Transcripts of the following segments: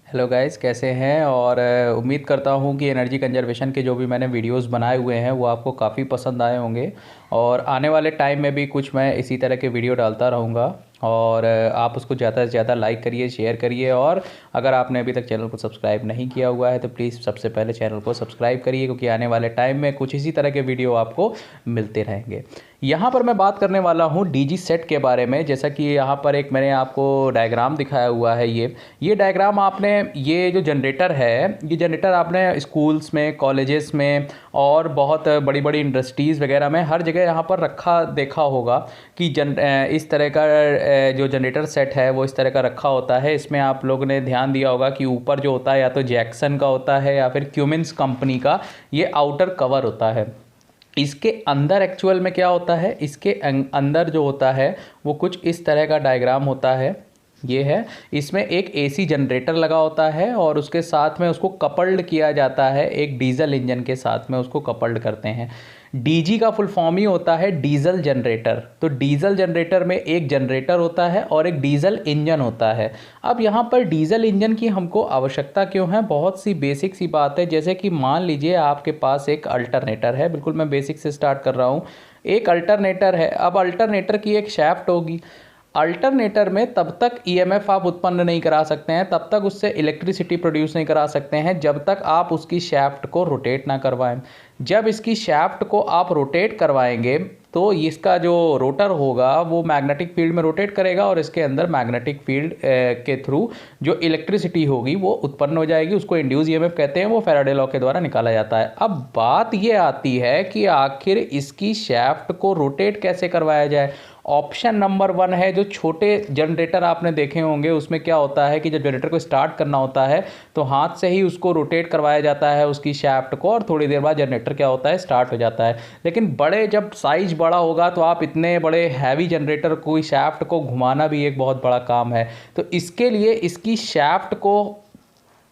Hello guys, कैसे हैं। और उम्मीद करता हूं कि एनर्जी कंजर्वेशन के जो भी मैंने वीडियोस बनाए हुए हैं वो आपको काफ़ी पसंद आए होंगे। और आने वाले टाइम में भी कुछ मैं इसी तरह के वीडियो डालता रहूँगा। और आप उसको ज़्यादा से ज़्यादा लाइक करिए, शेयर करिए। और अगर आपने अभी तक चैनल को सब्सक्राइब नहीं किया हुआ है तो प्लीज़ सबसे पहले चैनल को सब्सक्राइब करिए, क्योंकि आने वाले टाइम में कुछ इसी तरह के वीडियो आपको मिलते रहेंगे। यहाँ पर मैं बात करने वाला हूँ डीजी सेट के बारे में। जैसा कि यहाँ पर एक मैंने आपको डायग्राम दिखाया हुआ है। ये डायग्राम आपने, ये जो जनरेटर है, ये जनरेटर आपने स्कूल्स में, कॉलेजेस में और बहुत बड़ी बड़ी इंडस्ट्रीज़ वगैरह में हर जगह यहाँ पर रखा देखा होगा कि इस तरह का जो जनरेटर सेट है वो इस तरह का रखा होता है। इसमें आप लोगों ने ध्यान दिया होगा कि ऊपर जो होता है या तो जैक्सन का होता है या फिर क्यूमिंस कंपनी का ये आउटर कवर होता है। इसके अंदर एक्चुअल में क्या होता है, इसके अंदर जो होता है वो कुछ इस तरह का डायग्राम होता है। ये है, इसमें एक एसी जनरेटर लगा होता है और उसके साथ में उसको कपल्ड किया जाता है, एक डीजल इंजन के साथ में उसको कपल्ड करते हैं। डीजी का फुल फॉर्म ही होता है डीजल जनरेटर। तो डीजल जनरेटर में एक जनरेटर होता है और एक डीजल इंजन होता है। अब यहाँ पर डीजल इंजन की हमको आवश्यकता क्यों है, बहुत सी बेसिक सी बात है। जैसे कि मान लीजिए आपके पास एक अल्टरनेटर है, बिल्कुल मैं बेसिक से स्टार्ट कर रहा हूँ। एक अल्टरनेटर है, अब अल्टरनेटर की एक शैफ्ट होगी। अल्टरनेटर में तब तक ईएमएफ आप उत्पन्न नहीं करा सकते हैं, तब तक उससे इलेक्ट्रिसिटी प्रोड्यूस नहीं करा सकते हैं जब तक आप उसकी शैफ्ट को रोटेट ना करवाएं। जब इसकी शैफ्ट को आप रोटेट करवाएंगे तो इसका जो रोटर होगा वो मैग्नेटिक फील्ड में रोटेट करेगा और इसके अंदर मैग्नेटिक फील्ड के थ्रू जो इलेक्ट्रिसिटी होगी वो उत्पन्न हो जाएगी। उसको इंड्यूस ईएमएफ कहते हैं, वो फैराडे लॉ के द्वारा निकाला जाता है। अब बात ये आती है कि आखिर इसकी शैफ्ट को रोटेट कैसे करवाया जाए। ऑप्शन नंबर 1 है, जो छोटे जनरेटर आपने देखे होंगे उसमें क्या होता है कि जब जनरेटर को स्टार्ट करना होता है तो हाथ से ही उसको रोटेट करवाया जाता है उसकी शैफ्ट को, और थोड़ी देर बाद जनरेटर क्या होता है, स्टार्ट हो जाता है। लेकिन बड़े जब साइज बड़ा होगा तो आप इतने बड़े हैवी जनरेटर को शैफ्ट को घुमाना भी एक बहुत बड़ा काम है। तो इसके लिए इसकी शैफ्ट को,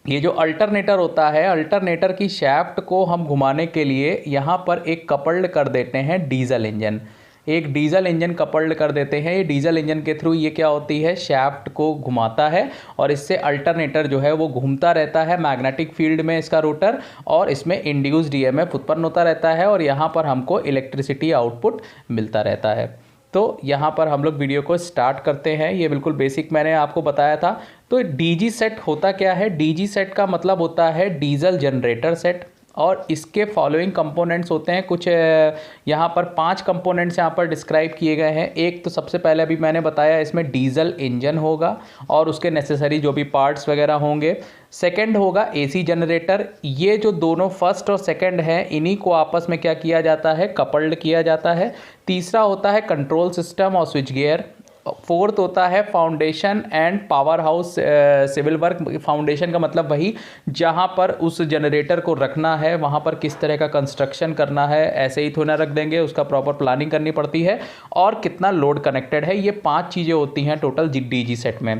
ये जो अल्टरनेटर होता है, अल्टरनेटर की शैफ्ट को हम घुमाने के लिए यहाँ पर एक कपल्ड कर देते हैं डीजल इंजन। एक डीजल इंजन कपल्ड कर देते हैं। ये डीजल इंजन के थ्रू ये क्या होती है, शैफ्ट को घुमाता है और इससे अल्टरनेटर जो है वो घूमता रहता है मैग्नेटिक फील्ड में, इसका रोटर, और इसमें इंड्यूस्ड ईएमएफ उत्पन्न होता रहता है और यहाँ पर हमको इलेक्ट्रिसिटी आउटपुट मिलता रहता है। तो यहाँ पर हम लोग वीडियो को स्टार्ट करते हैं। ये बिल्कुल बेसिक मैंने आपको बताया था। तो डीजी सेट होता क्या है, डीजी सेट का मतलब होता है डीजल जनरेटर सेट। और इसके फॉलोइंग कंपोनेंट्स होते हैं कुछ, यहाँ पर 5 कंपोनेंट्स यहाँ पर डिस्क्राइब किए गए हैं। एक तो सबसे पहले अभी मैंने बताया, इसमें डीजल इंजन होगा और उसके नेसेसरी जो भी पार्ट्स वगैरह होंगे। सेकंड होगा एसी जनरेटर। ये जो दोनों फर्स्ट और सेकंड हैं इन्हीं को आपस में क्या किया जाता है, कपल्ड किया जाता है। तीसरा होता है कंट्रोल सिस्टम और स्विच गियर। फोर्थ होता है foundation and power house civil work. Foundation का मतलब वही जहाँ पर उस जनरेटर को रखना है वहाँ पर किस तरह का कंस्ट्रक्शन करना है, ऐसे ही थोड़ा रख देंगे, उसका प्रॉपर प्लानिंग करनी पड़ती है, और कितना लोड कनेक्टेड है। ये 5 चीज़ें होती हैं टोटल डीजी सेट में।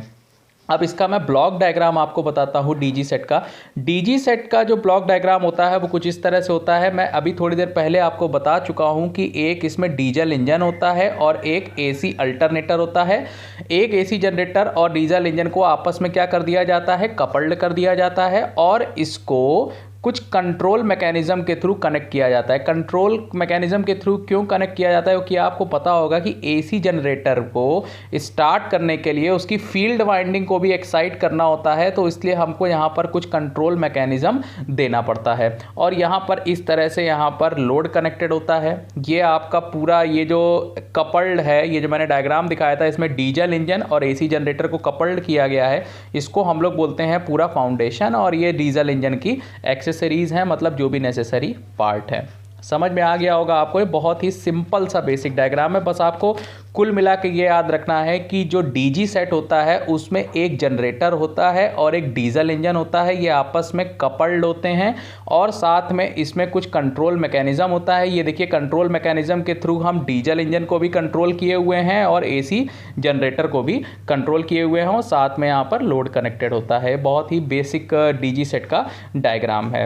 अब इसका मैं ब्लॉक डायग्राम आपको बताता हूँ डीजी सेट का। डीजी सेट का जो ब्लॉक डायग्राम होता है वो कुछ इस तरह से होता है। मैं अभी थोड़ी देर पहले आपको बता चुका हूँ कि एक इसमें डीजल इंजन होता है और एक एसी अल्टरनेटर होता है। एक एसी जनरेटर और डीजल इंजन को आपस में क्या कर दिया जाता है, कपल्ड कर दिया जाता है, और इसको कुछ कंट्रोल मैकेनिज्म के थ्रू कनेक्ट किया जाता है। कंट्रोल मैकेनिज्म के थ्रू क्यों कनेक्ट किया जाता है, क्योंकि आपको पता होगा कि एसी जनरेटर को स्टार्ट करने के लिए उसकी फील्ड वाइंडिंग को भी एक्साइट करना होता है, तो इसलिए हमको यहाँ पर कुछ कंट्रोल मैकेनिज्म देना पड़ता है। और यहाँ पर इस तरह से यहाँ पर लोड कनेक्टेड होता है। ये आपका पूरा ये जो कपल्ड है, ये जो मैंने डायग्राम दिखाया था, इसमें डीजल इंजन और एसी जनरेटर को कपल्ड किया गया है। इसको हम लोग बोलते हैं पूरा फाउंडेशन, और ये डीजल इंजन की एक्सेसरीज हैं, मतलब जो भी नेसेसरी पार्ट है। समझ में आ गया होगा आपको। ये बहुत ही सिंपल सा बेसिक डायग्राम है। बस आपको कुल मिला के ये याद रखना है कि जो डीजी सेट होता है उसमें एक जनरेटर होता है और एक डीजल इंजन होता है। ये आपस में कपल्ड होते हैं और साथ में इसमें कुछ कंट्रोल मैकेनिज्म होता है। ये देखिए, कंट्रोल मैकेनिज्म के थ्रू हम डीजल इंजन को भी कंट्रोल किए हुए हैं और एसी जनरेटर को भी कंट्रोल किए हुए हैं, और साथ में यहाँ पर लोड कनेक्टेड होता है। बहुत ही बेसिक डीजी सेट का डायग्राम है।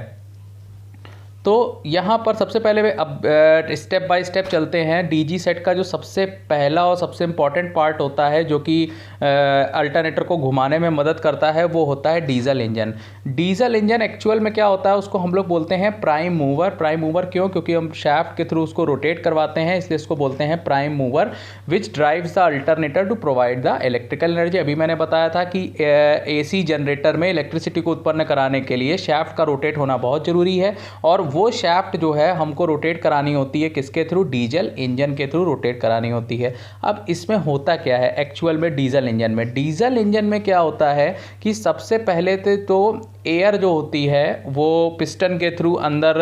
तो यहाँ पर सबसे पहले अब स्टेप बाय स्टेप चलते हैं। डीजी सेट का जो सबसे पहला और सबसे इम्पॉर्टेंट पार्ट होता है जो कि अल्टरनेटर को घुमाने में मदद करता है, वो होता है diesel engine. Diesel engine actual में क्या होता है, उसको हम लोग बोलते हैं प्राइम मूवर। प्राइम मूवर क्यों? क्योंकि हम शाफ्ट के थ्रू उसको रोटेट करवाते हैं, इसलिए इसको बोलते हैं prime mover, which drives the alternator to provide the electrical energy. अभी मैंने बताया था कि एसी जनरेटर में इलेक्ट्रिसिटी को उत्पन्न कराने के लिए शाफ्ट का रोटेट होना बहुत ज़रूरी है, और वो शाफ्ट जो है हमको रोटेट करानी होती है किसके थ्रू? डीजल इंजन के थ्रू रोटेट करानी होती है। अब इसमें होता क्या है एक्चुअल में डीजल इंजन में? डीजल इंजन में क्या होता है कि सबसे पहले तो एयर जो होती है वो पिस्टन के थ्रू अंदर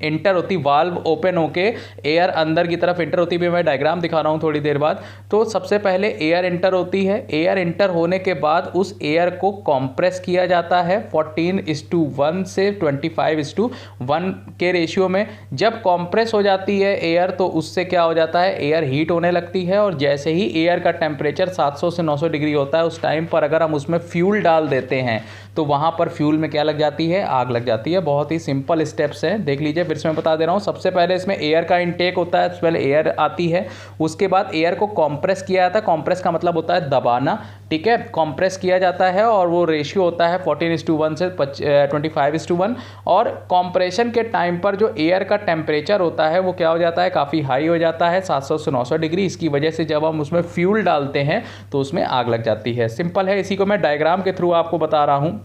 इंटर होती, वाल्व ओपन होके एयर अंदर की तरफ इंटर होती है। मैं डायग्राम दिखा रहा हूँ थोड़ी देर बाद। तो सबसे पहले एयर इंटर होती है, एयर इंटर होने के बाद उस एयर को कॉम्प्रेस किया जाता है 14:1 से 25:1 के रेशियो में। जब कॉम्प्रेस हो जाती है एयर तो उससे क्या हो जाता है, एयर हीट होने लगती है, और जैसे ही एयर का टेम्परेचर 700 से 900 डिग्री होता है, उस टाइम पर अगर हम उसमें फ्यूल डाल देते हैं तो वहाँ पर फ्यूल में क्या लग जाती है? आग लग जाती है। बहुत ही सिंपल स्टेप्स हैं, देख लीजिए, फिर से मैं बता दे रहा हूँ। सबसे पहले इसमें एयर का इनटेक होता है, पहले एयर आती है, उसके बाद एयर को कॉम्प्रेस किया जाता है। कॉम्प्रेस का मतलब होता है दबाना, ठीक है। कॉम्प्रेस किया जाता है और वो रेशियो होता है 14:1 से 25:1। और कॉम्प्रेशन के टाइम पर जो एयर का टेम्परेचर होता है वो क्या हो जाता है? काफ़ी हाई हो जाता है, 700 से 900 डिग्री। इसकी वजह से जब हम उसमें फ्यूल डालते हैं तो उसमें आग लग जाती है। सिंपल है, इसी को मैं डायग्राम के थ्रू आपको बता रहा हूँ।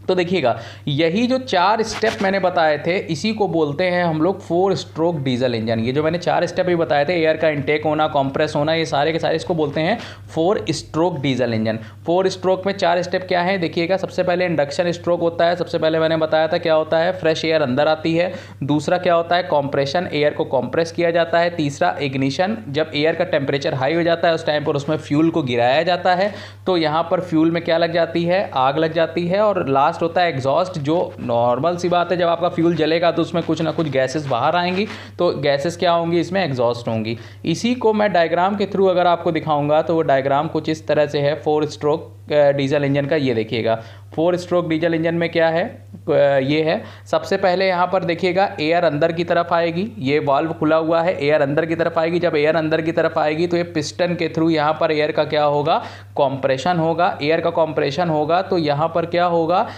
तो देखिएगा, यही जो 4 स्टेप मैंने बताए थे इसी को बोलते हैं हम लोग 4 स्ट्रोक डीजल इंजन। ये जो मैंने 4 स्टेप भी बताए थे, एयर का इनटेक होना, कंप्रेस होना, ये सारे के सारे इसको बोलते हैं 4 स्ट्रोक डीजल इंजन। 4 स्ट्रोक में 4 स्टेप क्या है देखिएगा। सबसे पहले इंडक्शन स्ट्रोक होता है। सबसे पहले मैंने बताया था क्या होता है, फ्रेश एयर अंदर आती है। दूसरा क्या होता है, कॉम्प्रेशन, एयर को कॉम्प्रेस किया जाता है। तीसरा इग्निशन, जब एयर का टेम्परेचर हाई हो जाता है उस टाइम पर उसमें फ्यूल को गिराया जाता है, तो यहाँ पर फ्यूल में क्या लग जाती है? आग लग जाती है। और लास्ट होता है एग्जॉस्ट, जो नॉर्मल सी बात है, जब आपका फ्यूल जलेगा तो उसमें कुछ ना कुछ गैसेस बाहर आएंगी, तो गैसेस क्या होंगी? इसमें एग्जॉस्ट होंगी। इसी को मैं डायग्राम के थ्रू अगर आपको दिखाऊंगा तो वो डायग्राम कुछ इस तरह से है 4 स्ट्रोक डीजल इंजन का। ये देखिएगा 4 स्ट्रोक डीजल इंजन में क्या है, ये है। सबसे पहले यहाँ पर देखिएगा एयर अंदर की तरफ आएगी, ये वाल्व खुला हुआ है, एयर अंदर की तरफ आएगी। जब एयर अंदर की तरफ आएगी तो ये पिस्टन के थ्रू यहाँ पर एयर का क्या होगा? कॉम्प्रेशन होगा। एयर का कॉम्प्रेशन होगा तो यहाँ पर क्या होगा,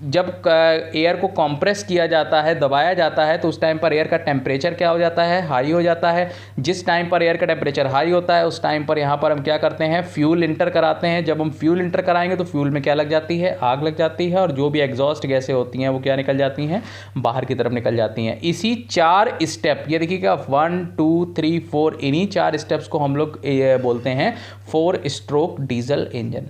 जब एयर को कंप्रेस किया जाता है, दबाया जाता है, तो उस टाइम पर एयर का टेम्परेचर क्या हो जाता है? हाई हो जाता है। जिस टाइम पर एयर का टेम्परेचर हाई होता है उस टाइम पर यहाँ पर हम क्या करते हैं? फ्यूल इंटर कराते हैं। जब हम फ्यूल इंटर कराएंगे तो फ्यूल में क्या लग जाती है? आग लग जाती है, और जो भी एग्जॉस्ट गैसें होती हैं वो क्या निकल जाती हैं? बाहर की तरफ निकल जाती हैं। इसी 4 स्टेप, ये देखिएगा 1 2 3 4, इन्हीं 4 स्टेप्स को हम लोग बोलते हैं 4 स्ट्रोक डीजल इंजन,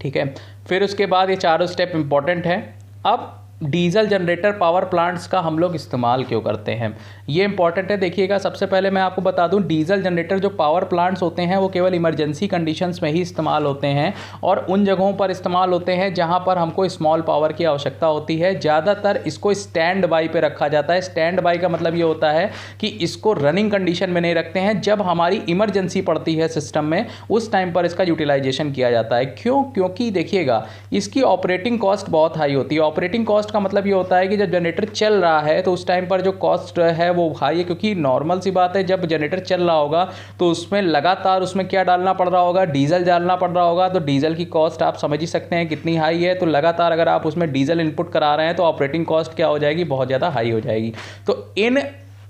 ठीक है। फिर उसके बाद ये चारों स्टेप इंपॉर्टेंट हैं। अब डीजल जनरेटर पावर प्लांट्स का हम लोग इस्तेमाल क्यों करते हैं, ये इंपॉर्टेंट है। देखिएगा, सबसे पहले मैं आपको बता दूं, डीजल जनरेटर जो पावर प्लांट्स होते हैं वो केवल इमरजेंसी कंडीशंस में ही इस्तेमाल होते हैं, और उन जगहों पर इस्तेमाल होते हैं जहां पर हमको स्मॉल पावर की आवश्यकता होती है। ज़्यादातर इसको स्टैंड बाई पे रखा जाता है। स्टैंड बाई का मतलब ये होता है कि इसको रनिंग कंडीशन में नहीं रखते हैं। जब हमारी इमरजेंसी पड़ती है सिस्टम में, उस टाइम पर इसका यूटिलाइजेशन किया जाता है। क्यों? क्योंकि देखिएगा, इसकी ऑपरेटिंग कॉस्ट बहुत हाई होती है। ऑपरेटिंग कॉस्ट का मतलब ये होता है कि जब जनरेटर चल रहा है तो उस टाइम पर जो कॉस्ट है वो हाई है, क्योंकि नॉर्मल सी बात है, जब जनरेटर चल रहा होगा तो उसमें लगातार उसमें क्या डालना पड़ रहा होगा? डीजल डालना पड़ रहा होगा। तो डीजल की कॉस्ट आप समझ ही सकते हैं कितनी हाई है। तो लगातार अगर आप उसमें डीजल इनपुट करा रहे हैं तो ऑपरेटिंग कॉस्ट क्या हो जाएगी? बहुत ज़्यादा हाई हो जाएगी। तो इन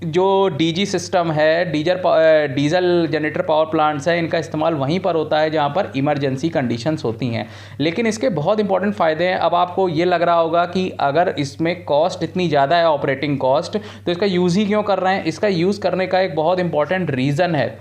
जो डीजी सिस्टम है, डीजल जनरेटर पावर प्लांट्स है, इनका इस्तेमाल वहीं पर होता है जहां पर इमरजेंसी कंडीशंस होती हैं। लेकिन इसके बहुत इंपॉर्टेंट फ़ायदे हैं। अब आपको ये लग रहा होगा कि अगर इसमें कॉस्ट इतनी ज़्यादा है, ऑपरेटिंग कॉस्ट, तो इसका यूज़ ही क्यों कर रहे हैं? इसका यूज़ करने का एक बहुत इंपॉर्टेंट रीज़न है।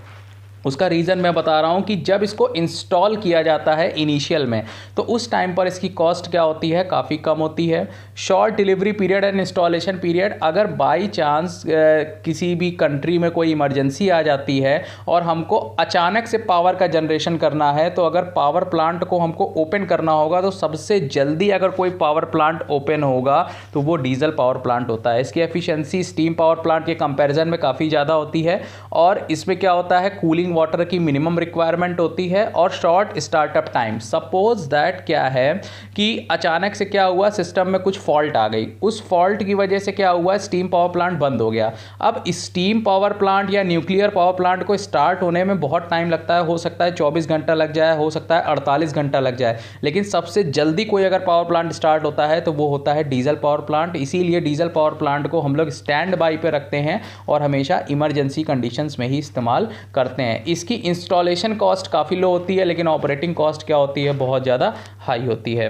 उसका रीज़न मैं बता रहा हूँ कि जब इसको इंस्टॉल किया जाता है इनिशियल में, तो उस टाइम पर इसकी कॉस्ट क्या होती है? काफ़ी कम होती है। Short delivery period and installation period, अगर बाई चांस किसी भी कंट्री में कोई इमरजेंसी आ जाती है और हमको अचानक से पावर का जनरेशन करना है, तो अगर पावर प्लांट को हमको ओपन करना होगा तो सबसे जल्दी अगर कोई पावर प्लांट ओपन होगा तो वो डीजल पावर प्लांट होता है। इसकी एफिशिएंसी स्टीम पावर प्लांट के कंपैरिजन में काफ़ी ज़्यादा होती है, और इसमें क्या होता है? कूलिंग वाटर की मिनिमम रिक्वायरमेंट होती है और short startup time. Suppose that क्या है कि अचानक से क्या हुआ, सिस्टम में कुछ फॉल्ट आ गई, उस फॉल्ट की वजह से क्या हुआ, स्टीम पावर प्लांट बंद हो गया। अब स्टीम पावर प्लांट या न्यूक्लियर पावर प्लांट को स्टार्ट होने में बहुत टाइम लगता है, हो सकता है 24 घंटा लग जाए, हो सकता है 48 घंटा लग जाए, लेकिन सबसे जल्दी कोई अगर पावर प्लांट स्टार्ट होता है तो वो होता है डीजल पावर प्लांट। इसीलिए डीजल पावर प्लांट को हम लोग स्टैंड बाई पे रखते हैं और हमेशा इमरजेंसी कंडीशंस में ही इस्तेमाल करते हैं। इसकी इंस्टॉलेशन कॉस्ट काफ़ी लो होती है, लेकिन ऑपरेटिंग कॉस्ट क्या होती है, बहुत ज़्यादा हाई होती है।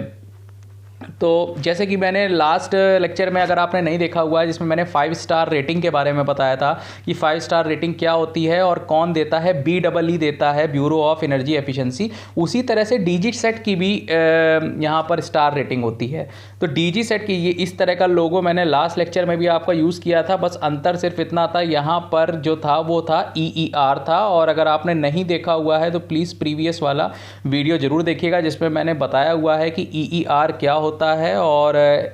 तो जैसे कि मैंने लास्ट लेक्चर में, अगर आपने नहीं देखा हुआ है, जिसमें मैंने 5 स्टार रेटिंग के बारे में बताया था कि 5 स्टार रेटिंग क्या होती है और कौन देता है, BEE देता है, ब्यूरो ऑफ एनर्जी एफिशिएंसी। उसी तरह से DG सेट की भी यहाँ पर स्टार रेटिंग होती है। तो DG सेट की ये इस तरह का लोगो मैंने लास्ट लेक्चर में भी आपका यूज़ किया था, बस अंतर सिर्फ इतना था, यहाँ पर जो था वो था EER था। और अगर आपने नहीं देखा हुआ है तो प्लीज़ प्रीवियस वाला वीडियो ज़रूर देखिएगा, जिसमें मैंने बताया हुआ है कि EER क्या होता है और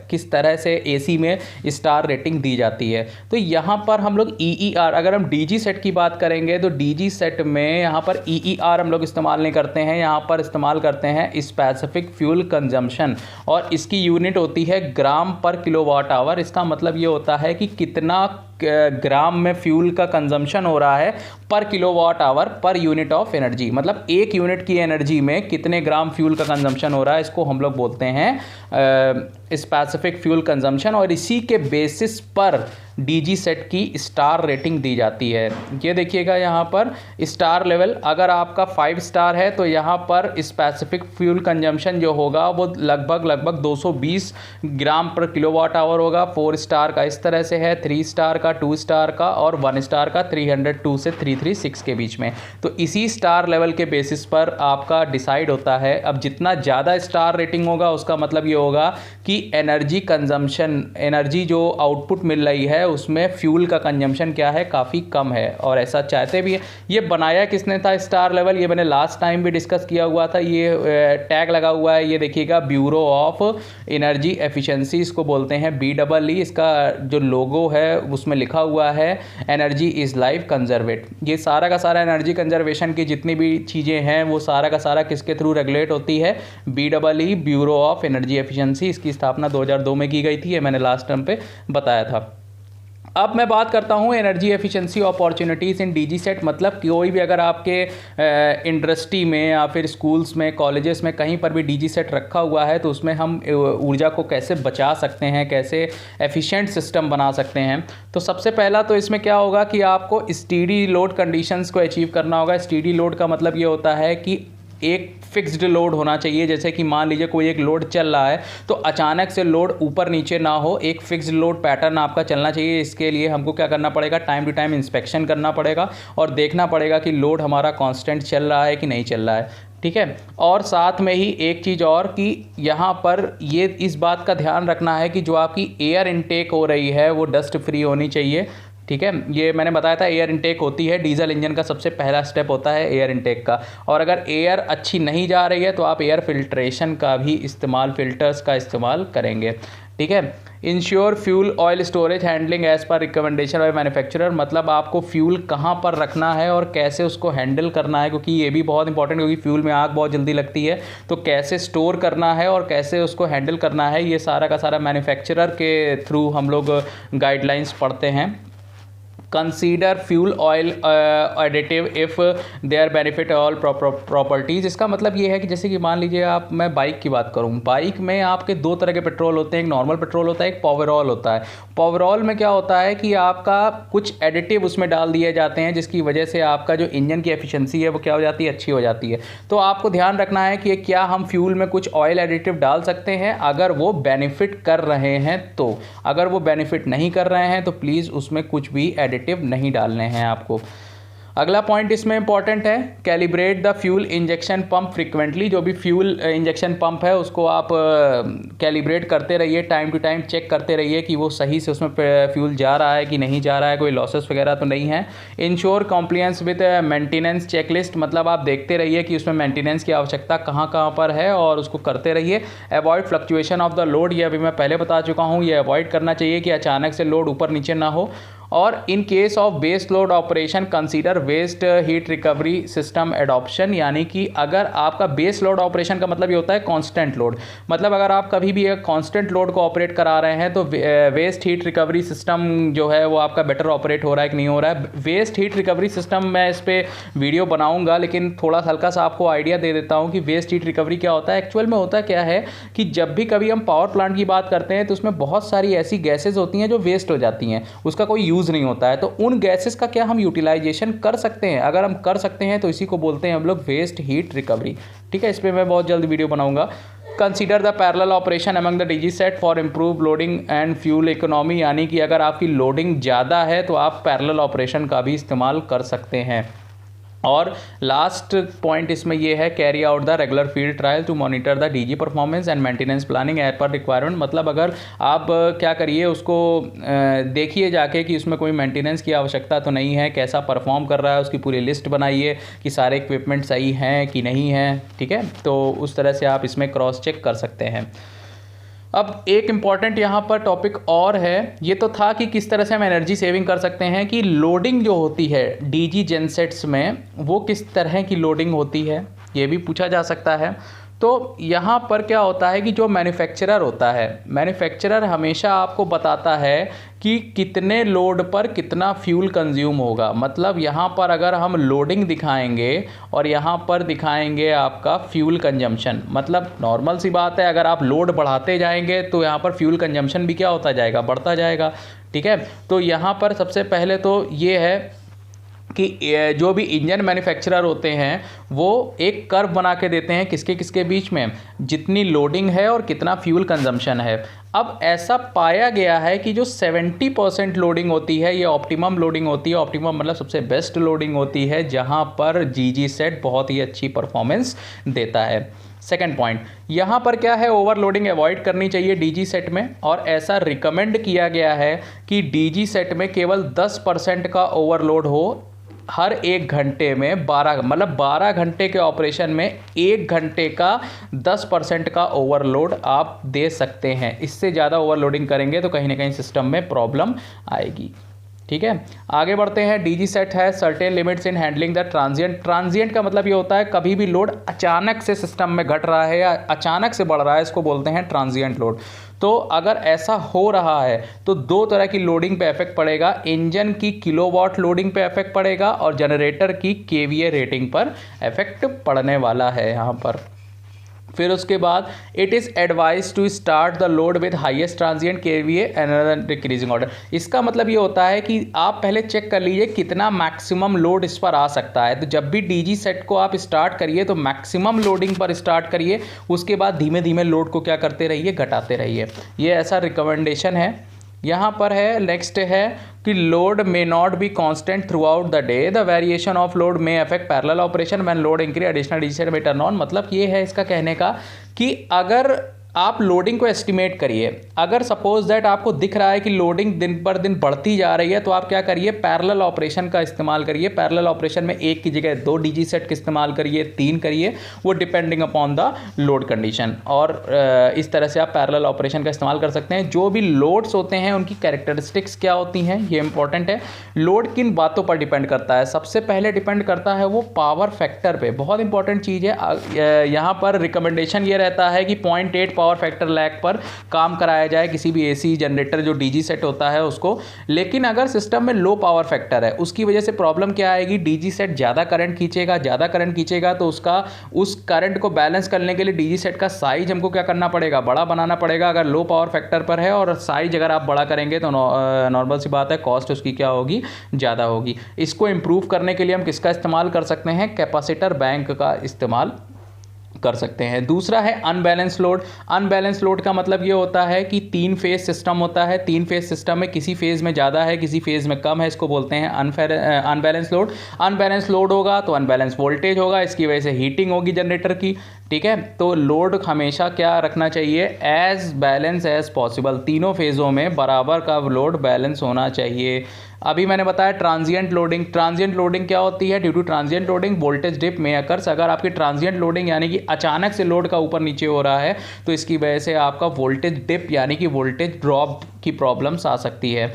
किस तरह से AC में स्टार रेटिंग दी जाती है। तो यहाँ पर हम लोग EER, अगर हम DG सेट की बात करेंगे तो DG सेट में यहाँ पर EER हम लोग इस्तेमाल नहीं करते हैं, यहाँ पर इस्तेमाल करते हैं स्पेसिफिक फ्यूल कंजम्पशन, और इसकी यूनिट होती है ग्राम पर किलोवाट आवर। इसका मतलब ये होता है कि कितना ग्राम में फ्यूल का कंजम्पशन हो रहा है पर kilowatt hour per unit of energy, मतलब एक यूनिट की एनर्जी में कितने ग्राम फ्यूल का कंजम्पशन हो रहा है, इसको हम लोग बोलते हैं स्पेसिफिक फ्यूल कंजम्पशन। और इसी के बेसिस पर DG सेट की स्टार रेटिंग दी जाती है। ये देखिएगा यहाँ पर स्टार लेवल, अगर आपका 5 स्टार है तो यहाँ पर स्पेसिफिक फ्यूल कंजम्पशन जो होगा वो लगभग 220 ग्राम पर किलोवाट आवर होगा। 4 स्टार का इस तरह से है, 3 स्टार का, 2 स्टार का और 1 स्टार का 302 से 336 के बीच में। तो इसी स्टार लेवल के बेसिस पर आपका डिसाइड होता है। अब जितना ज़्यादा स्टार रेटिंग होगा उसका मतलब ये होगा कि एनर्जी कंजम्पशन, एनर्जी जो आउटपुट मिल रही है उसमें फ्यूल का कंजम्पशन क्या है, काफ़ी कम है। और ऐसा चाहते भी है। ये बनाया किसने था स्टार लेवल, ये मैंने लास्ट टाइम भी डिस्कस किया हुआ था। ये टैग लगा हुआ है, ये देखिएगा, ब्यूरो ऑफ एनर्जी एफिशिएंसी इसको बोलते हैं, BEE। इसका जो लोगो है उसमें लिखा हुआ है एनर्जी इज़ लाइफ कंजर्वेट। ये सारा का सारा एनर्जी कंजर्वेशन की जितनी भी चीज़ें हैं वो सारा का सारा किसके थ्रू रेगुलेट होती है, BEE, bureau of energy efficiency. इसकी स्थापना 2002 में की गई थी, ये मैंने लास्ट टाइम पे बताया था। अब मैं बात करता हूँ एनर्जी एफिशिएंसी अपॉर्चुनिटीज़ इन DG सेट। मतलब कोई भी अगर आपके इंडस्ट्री में या फिर स्कूल्स में, कॉलेजेस में कहीं पर भी DG सेट रखा हुआ है तो उसमें हम ऊर्जा को कैसे बचा सकते हैं, कैसे एफिशिएंट सिस्टम बना सकते हैं। तो सबसे पहला तो इसमें क्या होगा कि आपको स्टीडी लोड कंडीशंस को अचीव करना होगा। स्टीडी लोड का मतलब ये होता है कि एक फिक्स्ड लोड होना चाहिए। जैसे कि मान लीजिए कोई एक लोड चल रहा है तो अचानक से लोड ऊपर नीचे ना हो, एक फिक्स्ड लोड पैटर्न आपका चलना चाहिए। इसके लिए हमको क्या करना पड़ेगा, टाइम टू टाइम इंस्पेक्शन करना पड़ेगा और देखना पड़ेगा कि लोड हमारा कांस्टेंट चल रहा है कि नहीं चल रहा है, ठीक है। और साथ में ही एक चीज़ और कि यहाँ पर ये इस बात का ध्यान रखना है कि जो आपकी एयर इनटेक हो रही है वो डस्ट फ्री होनी चाहिए, ठीक है। ये मैंने बताया था एयर इनटेक होती है, डीजल इंजन का सबसे पहला स्टेप होता है एयर इनटेक का। और अगर एयर अच्छी नहीं जा रही है तो आप एयर फिल्ट्रेशन का भी इस्तेमाल, फिल्टर्स का इस्तेमाल करेंगे, ठीक है। Ensure fuel oil storage handling as per recommendation by manufacturer, मतलब आपको फ्यूल कहाँ पर रखना है और कैसे उसको हैंडल करना है, क्योंकि ये भी बहुत इंपॉर्टेंट, क्योंकि फ्यूल में आग बहुत जल्दी लगती है। तो कैसे स्टोर करना है और कैसे उसको हैंडल करना है, ये सारा का सारा मैन्युफैक्चरर के थ्रू हम लोग गाइडलाइंस पढ़ते हैं। Consider fuel oil additive if their benefit all properties. इसका मतलब ये है कि जैसे कि मान लीजिए आप, मैं बाइक की बात करूँ, बाइक में आपके 2 तरह के पेट्रोल होते हैं, एक नॉर्मल पेट्रोल होता है, एक पावरऑल होता है। पावरऑल में क्या होता है कि आपका कुछ एडिटिव उसमें डाल दिए जाते हैं जिसकी वजह से आपका जो इंजन की एफिशिएंसी है वो क्या हो जाती है, अच्छी हो जाती है। तो आपको ध्यान रखना है कि क्या हम फ्यूल में कुछ ऑयल एडिटिव डाल सकते हैं अगर वो बेनिफिट कर रहे हैं तो। अगर वो बेनिफिट नहीं कर रहे हैं तो प्लीज़ उसमें कुछ भी एडिटिव नहीं डालने हैं आपको। अगला पॉइंट इसमें इंपॉर्टेंट है, calibrate the fuel injection pump frequently. जो भी फ्यूल इंजेक्शन पंप है उसको आप कैलिब्रेट करते रहिए, टाइम टू टाइम चेक करते रहिए कि वो सही से उसमें फ्यूल जा रहा है कि नहीं जा रहा है, कोई लॉसेस वगैरह तो नहीं है। Ensure compliance with maintenance checklist, मतलब आप देखते रहिए कि उसमें मेंटेनेंस की आवश्यकता कहाँ कहाँ पर है और उसको करते रहिए। Avoid fluctuation of the load, ये अभी मैं पहले बता चुका हूँ, ये अवॉइड करना चाहिए कि अचानक से लोड ऊपर नीचे ना हो। और in case of base load operation consider waste heat recovery system adoption, यानी कि अगर आपका बेस लोड ऑपरेशन का मतलब ये होता है कांस्टेंट लोड, मतलब अगर आप कभी भी एक कांस्टेंट लोड को ऑपरेट करा रहे हैं तो वेस्ट हीट रिकवरी सिस्टम जो है वो आपका बेटर ऑपरेट हो रहा है कि नहीं हो रहा है। वेस्ट हीट रिकवरी सिस्टम मैं इस पर वीडियो बनाऊंगा, लेकिन थोड़ा हल्का सा आपको आइडिया दे देता हूँ कि वेस्ट हीट रिकवरी क्या होता है। एक्चुअल में होता क्या है कि जब भी कभी हम पावर प्लांट की बात करते हैं तो उसमें बहुत सारी ऐसी गैसेज होती हैं जो वेस्ट हो जाती हैं, उसका कोई यूज़ नहीं होता है, तो उन गैसेस का क्या हम यूटिलाइजेशन कर सकते हैं? अगर हम कर सकते हैं तो इसी को बोलते हैं हम लोग वेस्ट हीट रिकवरी। ठीक है, इस पर मैं बहुत जल्द वीडियो बनाऊंगा। Consider the parallel operation among the DG set for improve loading and fuel economy, यानी कि अगर आपकी लोडिंग ज़्यादा है तो आप पैरेलल ऑपरेशन का भी इस्तेमाल कर सकते हैं। और लास्ट पॉइंट इसमें यह है, carry out the regular field trial to monitor the DG performance and maintenance planning as per requirement, मतलब अगर आप क्या करिए उसको देखिए जाके कि उसमें कोई मेंटेनेंस की आवश्यकता तो नहीं है, कैसा परफॉर्म कर रहा है, उसकी पूरी लिस्ट बनाइए कि सारे इक्विपमेंट सही हैं कि नहीं हैं। ठीक है, तो उस तरह से आप इसमें क्रॉस चेक कर सकते हैं। अब एक इम्पॉर्टेंट यहाँ पर टॉपिक और है, ये तो था कि किस तरह से हम एनर्जी सेविंग कर सकते हैं, कि लोडिंग जो होती है डीजी जेनसेट्स में वो किस तरह की लोडिंग होती है, ये भी पूछा जा सकता है। तो यहाँ पर क्या होता है कि जो मैन्युफैक्चरर होता है, मैन्युफैक्चरर हमेशा आपको बताता है कि कितने लोड पर कितना फ्यूल कंज्यूम होगा। मतलब यहाँ पर अगर हम लोडिंग दिखाएंगे और यहाँ पर दिखाएंगे आपका फ्यूल कंजम्पशन, मतलब नॉर्मल सी बात है, अगर आप लोड बढ़ाते जाएंगे तो यहाँ पर फ्यूल कंजम्पशन भी क्या होता जाएगा, बढ़ता जाएगा। ठीक है, तो यहाँ पर सबसे पहले तो ये है कि जो भी इंजन मैन्युफैक्चरर होते हैं वो एक कर्व बना के देते हैं किसके किसके बीच में, जितनी लोडिंग है और कितना फ्यूल कंजम्पशन है। अब ऐसा पाया गया है कि जो 70% लोडिंग होती है ये ऑप्टिमम लोडिंग होती है। ऑप्टिमम मतलब सबसे बेस्ट लोडिंग होती है जहां पर जीजी सेट बहुत ही अच्छी परफॉर्मेंस देता है। सेकेंड पॉइंट, यहाँ पर क्या है, ओवरलोडिंग अवॉइड करनी चाहिए डीजी सेट में, और ऐसा रिकमेंड किया गया है कि डीजी सेट में केवल 10% का ओवरलोड हो हर 1 घंटे में। 12 घंटे के ऑपरेशन में 1 घंटे का 10% का ओवरलोड आप दे सकते हैं। इससे ज़्यादा ओवरलोडिंग करेंगे तो कहीं ना कहीं सिस्टम में प्रॉब्लम आएगी। ठीक है, आगे बढ़ते हैं। डीजी सेट है certain limits in handling the transient. Transient का मतलब ये होता है कभी भी लोड अचानक से सिस्टम में घट रहा है या अचानक से बढ़ रहा है, इसको बोलते हैं ट्रांजिएंट लोड। तो अगर ऐसा हो रहा है तो 2 तरह की लोडिंग पे इफेक्ट पड़ेगा, इंजन की किलोवाट लोडिंग पे इफेक्ट पड़ेगा और जनरेटर की केवीए रेटिंग पर इफेक्ट पड़ने वाला है यहाँ पर। फिर उसके बाद it is advise to start the load with highest transient KVA and decreasing order. इसका मतलब ये होता है कि आप पहले चेक कर लीजिए कितना मैक्सिमम लोड इस पर आ सकता है। तो जब भी डीजी सेट को आप स्टार्ट करिए तो मैक्सिमम लोडिंग पर स्टार्ट करिए, उसके बाद धीमे धीमे लोड को क्या करते रहिए, घटाते रहिए। ये ऐसा रिकमेंडेशन है। यहाँ पर है नेक्स्ट है कि load may not be constant through out the day, the variation of load may affect parallel operation when load increase additional DG set में टर्न ऑन। मतलब ये है इसका कहने का कि अगर आप लोडिंग को एस्टिमेट करिए, अगर सपोज दैट आपको दिख रहा है कि लोडिंग दिन पर दिन बढ़ती जा रही है तो आप क्या करिए, पैरेलल ऑपरेशन का इस्तेमाल करिए। पैरेलल ऑपरेशन में 1 की जगह 2 डीजी सेट का इस्तेमाल करिए, 3 करिए, वो depending upon the load condition. और इस तरह से आप पैरेलल ऑपरेशन का इस्तेमाल कर सकते हैं। जो भी लोड्स होते हैं उनकी कैरेक्टरिस्टिक्स क्या होती हैं ये इंपॉर्टेंट है। लोड किन बातों पर डिपेंड करता है, सबसे पहले डिपेंड करता है वो पावर फैक्टर पे, बहुत इंपॉर्टेंट चीज़ है। यहाँ पर रिकमेंडेशन ये रहता है कि 0.8 पावर फैक्टर लैग पर काम कराया जाए किसी भी एसी जनरेटर जो डीजी सेट होता है उसको। लेकिन अगर सिस्टम में लो पावर फैक्टर है उसकी वजह से प्रॉब्लम क्या आएगी, डीजी सेट ज़्यादा करंट खींचेगा तो उसका उस करंट को बैलेंस करने के लिए डीजी सेट का साइज हमको क्या करना पड़ेगा, बड़ा बनाना पड़ेगा। अगर लो पावर फैक्टर पर है और साइज अगर आप बड़ा करेंगे तो नॉर्मल सी बात है कॉस्ट उसकी क्या होगी, ज़्यादा होगी। इसको इम्प्रूव करने के लिए हम किसका इस्तेमाल कर सकते हैं, कैपेसिटर बैंक का इस्तेमाल कर सकते हैं। दूसरा है अनबैलेंस लोड। अनबैलेंस लोड का मतलब ये होता है कि 3 फेज सिस्टम होता है, 3 फेज सिस्टम में किसी फेज में ज़्यादा है किसी फेज में कम है, इसको बोलते हैं अनबैलेंस लोड। अनबैलेंस लोड होगा तो अनबैलेंस वोल्टेज होगा, इसकी वजह से हीटिंग होगी जनरेटर की। ठीक है, तो लोड हमेशा क्या रखना चाहिए, एज बैलेंस एज पॉसिबल, तीनों फेज़ों में बराबर का लोड बैलेंस होना चाहिए। अभी मैंने बताया ट्रांजिएंट लोडिंग। ट्रांजिएंट लोडिंग क्या होती है, due to transient loading voltage dip में अकर्स। अगर आपकी ट्रांजिएंट लोडिंग यानी कि अचानक से लोड का ऊपर नीचे हो रहा है तो इसकी वजह से आपका वोल्टेज डिप यानी कि वोल्टेज ड्रॉप की प्रॉब्लम्स आ सकती है।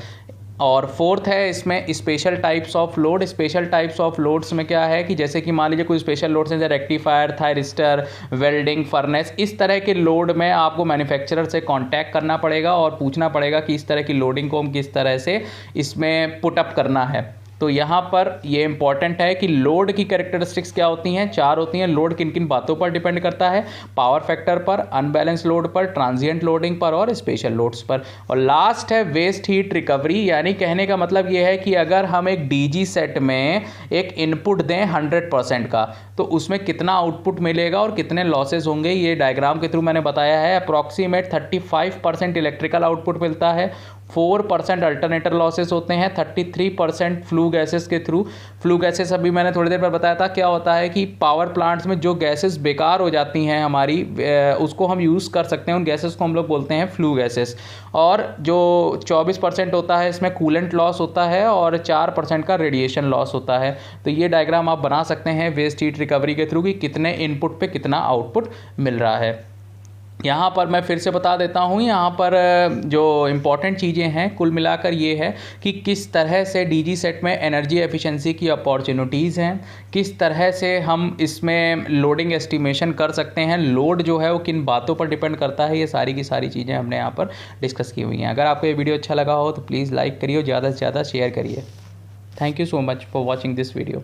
और फोर्थ है इसमें special types of load. Special types of loads में क्या है कि जैसे कि मान लीजिए कोई स्पेशल लोड्स हैं जैसे रेक्टिफायर, थायरिस्टर, वेल्डिंग, फर्नेस, इस तरह के लोड में आपको मैन्युफैक्चरर से कांटेक्ट करना पड़ेगा और पूछना पड़ेगा कि इस तरह की लोडिंग को हम किस तरह से इसमें पुटअप करना है। तो यहाँ पर ये इंपॉर्टेंट है कि लोड की कैरेक्टरिस्टिक्स क्या होती हैं, 4 होती हैं। लोड किन किन बातों पर डिपेंड करता है, पावर फैक्टर पर, अनबैलेंस लोड पर, ट्रांजिएंट लोडिंग पर और स्पेशल लोड्स पर। और लास्ट है वेस्ट हीट रिकवरी, यानी कहने का मतलब ये है कि अगर हम एक डीजी सेट में एक इनपुट दें 100% का, तो उसमें कितना आउटपुट मिलेगा और कितने लॉसेज होंगे, ये डायग्राम के थ्रू मैंने बताया है। अप्रॉक्सीमेट 35% इलेक्ट्रिकल आउटपुट मिलता है, 4% अल्टरनेटर लॉसेस होते हैं, 33% फ्लू गैसेस के थ्रू। फ्लू गैसेस अभी मैंने थोड़ी देर पर बताया था क्या होता है कि पावर प्लांट्स में जो गैसेस बेकार हो जाती हैं हमारी, उसको हम यूज़ कर सकते हैं, उन गैसेस को हम लोग बोलते हैं फ्लू गैसेस। और जो 24% होता है इसमें कूलेंट लॉस होता है और 4% का रेडिएशन लॉस होता है। तो ये डायग्राम आप बना सकते हैं वेस्ट हीट रिकवरी के थ्रू कि कितने इनपुट पे कितना आउटपुट मिल रहा है। यहाँ पर मैं फिर से बता देता हूँ, यहाँ पर जो इम्पॉर्टेंट चीज़ें हैं कुल मिलाकर ये है कि किस तरह से डीजी सेट में एनर्जी एफिशिएंसी की अपॉर्चुनिटीज़ हैं, किस तरह से हम इसमें लोडिंग एस्टिमेशन कर सकते हैं, लोड जो है वो किन बातों पर डिपेंड करता है, ये सारी की सारी चीज़ें हमने यहाँ पर डिस्कस की हुई हैं। अगर आपको ये वीडियो अच्छा लगा हो तो प्लीज़ लाइक करिए, ज़्यादा से ज़्यादा शेयर करिए। Thank you so much for watching this video.